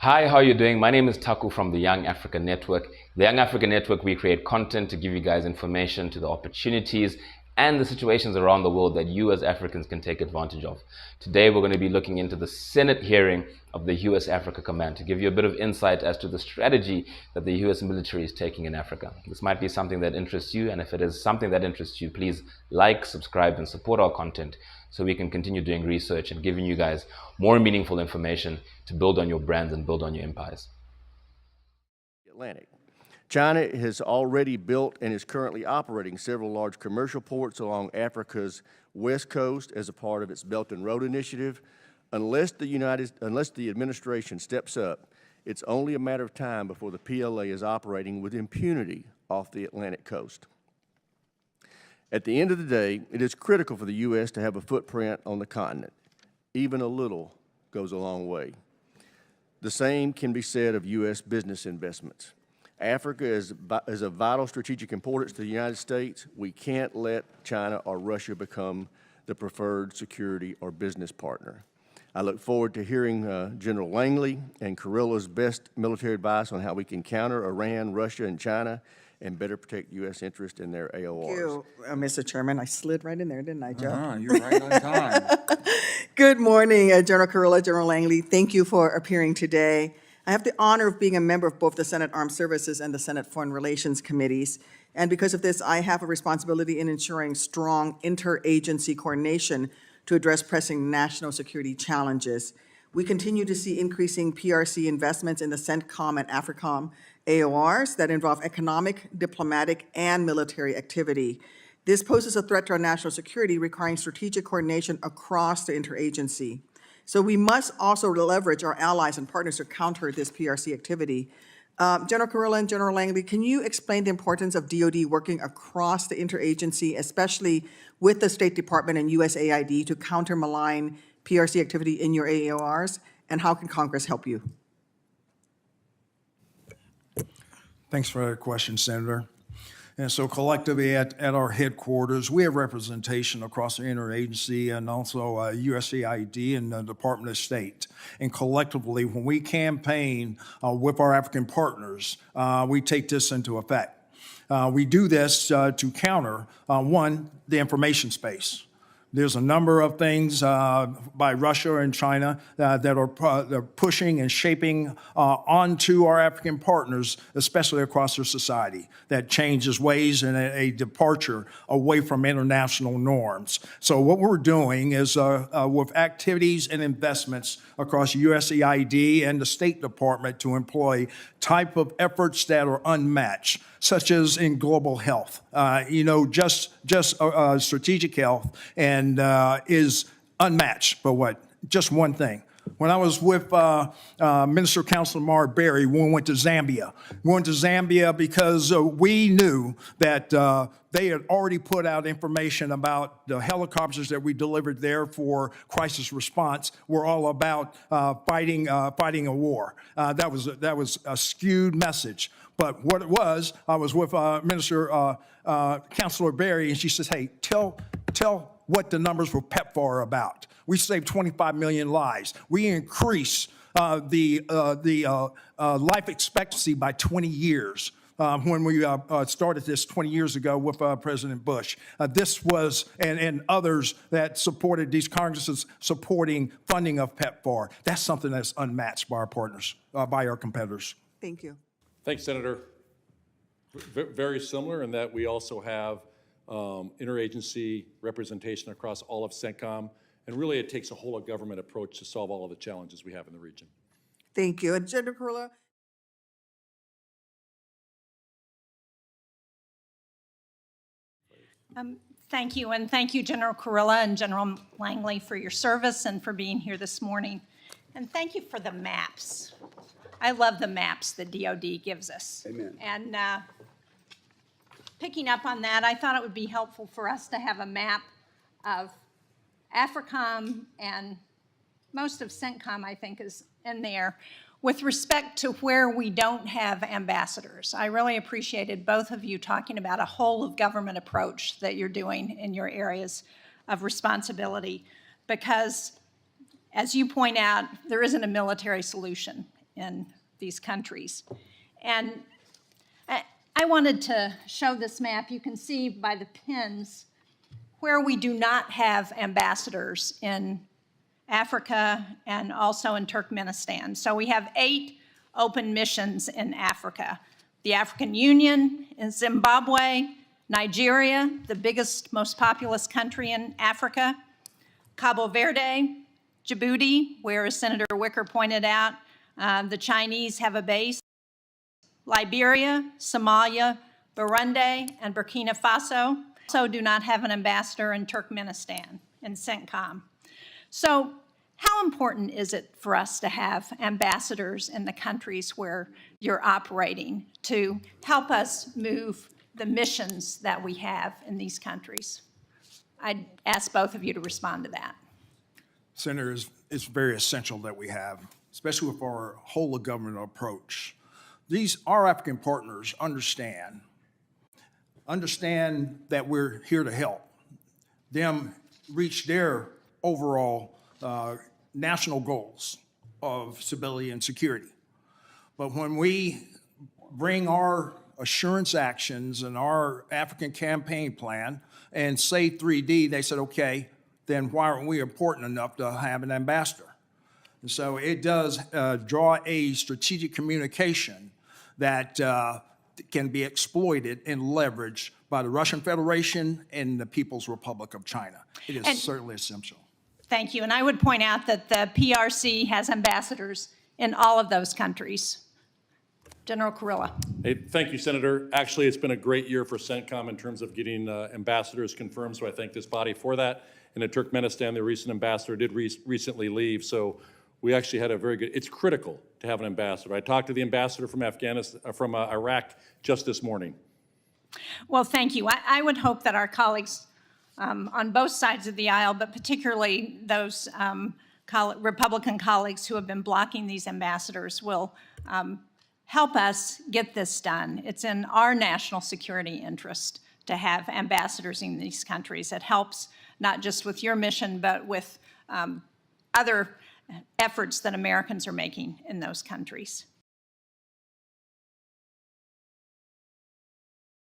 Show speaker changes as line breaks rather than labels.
Hi, how are you doing? My name is Taku from the Young Africa Network. The Young Africa Network, we create content to give you guys information to the opportunities and the situations around the world that you as Africans can take advantage of. Today, we're going to be looking into the Senate hearing of the US Africa Command to give you a bit of insight as to the strategy that the US military is taking in Africa. This might be something that interests you, and if it is something that interests you, please like, subscribe, and support our content so we can continue doing research and giving you guys more meaningful information to build on your brands and build on your empires.
Atlantic. China has already built and is currently operating several large commercial ports along Africa's west coast as a part of its Belt and Road Initiative. Unless the administration steps up, it's only a matter of time before the PLA is operating with impunity off the Atlantic coast. At the end of the day, it is critical for the U.S. to have a footprint on the continent. Even a little goes a long way. The same can be said of U.S. business investments. Africa is of vital strategic importance to the United States. We can't let China or Russia become the preferred security or business partner. I look forward to hearing General Langley and Kurilla's best military advice on how we can counter Iran, Russia, and China and better protect U.S. interests in their AORs.
Thank you, Mr. Chairman. I slid right in there, didn't I, Joe?
You're right on time.
Good morning, General Kurilla, General Langley. Thank you for appearing today. I have the honor of being a member of both the Senate Armed Services and the Senate Foreign Relations Committees. And because of this, I have a responsibility in ensuring strong interagency coordination to address pressing national security challenges. We continue to see increasing PRC investments in the CENTCOM and AFRICOM AORs that involve economic, diplomatic, and military activity. This poses a threat to our national security, requiring strategic coordination across the interagency. So we must also leverage our allies and partners to counter this PRC activity. General Kurilla and General Langley, can you explain the importance of DoD working across the interagency, especially with the State Department and USAID, to counter malign PRC activity in your AORs, and how can Congress help you?
Thanks for that question, Senator. And so collectively at our headquarters, we have representation across the interagency and also USAID and the Department of State. And collectively, when we campaign with our African partners, we take this into effect. We do this to counter, one, the information space. There's a number of things by Russia and China that are pushing and shaping onto our African partners, especially across their society, that changes ways and a departure away from international norms. So what we're doing is with activities and investments across USAID and the State Department to employ type of efforts that are unmatched, such as in global health. Just strategic health and is unmatched for what? Just one thing. When I was with Minister Councilor Marbury, we went to Zambia. We went to Zambia because we knew that they had already put out information about the helicopters that we delivered there for crisis response were all about fighting a war. That was a skewed message. But what it was, I was with Minister Councilor Berry, and she says, "Hey, tell what the numbers for PEPFAR are about. We saved 25 million lives. We increased the life expectancy by 20 years. When we started this 20 years ago with President Bush. This was, and others that supported these Congresses supporting funding of PEPFAR. That's something that's unmatched by our partners, by our competitors."
Thank you.
Thanks, Senator. Very similar in that we also have interagency representation across all of CENTCOM, and really it takes a whole of government approach to solve all of the challenges we have in the region.
Thank you. And General Kurilla?
Thank you, and thank you, General Kurilla and General Langley, for your service and for being here this morning. And thank you for the maps. I love the maps the DoD gives us.
Amen.
And picking up on that, I thought it would be helpful for us to have a map of AFRICOM, and most of CENTCOM, I think, is in there, with respect to where we don't have ambassadors. I really appreciated both of you talking about a whole of government approach that you're doing in your areas of responsibility, because as you point out, there isn't a military solution. in these countries. And I wanted to show this map. You can see by the pins where we do not have ambassadors in Africa and also in Turkmenistan. So we have 8 open missions in Africa. The African Union in Zimbabwe, Nigeria, the biggest, most populous country in Africa, Cabo Verde, Djibouti, where, as Senator Wicker pointed out, the Chinese have a base, Liberia, Somalia, Burundi, and Burkina Faso also do not have an ambassador in Turkmenistan, in CENTCOM. So how important is it for us to have ambassadors in the countries where you're operating to help us move the missions that we have in these countries? I'd ask both of you to respond to that.
Senator, it's very essential that we have, especially with our whole of government approach. Our African partners understand that we're here to help them reach their overall national goals of stability and security. But when we bring our assurance actions and our African campaign plan and say 3D, they said, okay, then why aren't we important enough to have an ambassador? And so it does draw a strategic communication that can be exploited and leveraged by the Russian Federation and the People's Republic of China. It is certainly essential.
Thank you. And I would point out that the PRC has ambassadors in all of those countries. General Kurilla.
Hey, thank you, Senator. Actually, it's been a great year for CENTCOM in terms of getting ambassadors confirmed, so I thank this body for that. And in Turkmenistan, the recent ambassador did recently leave, so we actually had a very good, it's critical to have an ambassador. I talked to the ambassador from Iraq just this morning.
Well, thank you. I would hope that our colleagues on both sides of the aisle, but particularly those Republican colleagues who have been blocking these ambassadors will help us get this done. It's in our national security interest to have ambassadors in these countries. It helps not just with your mission, but with other efforts that Americans are making in those countries.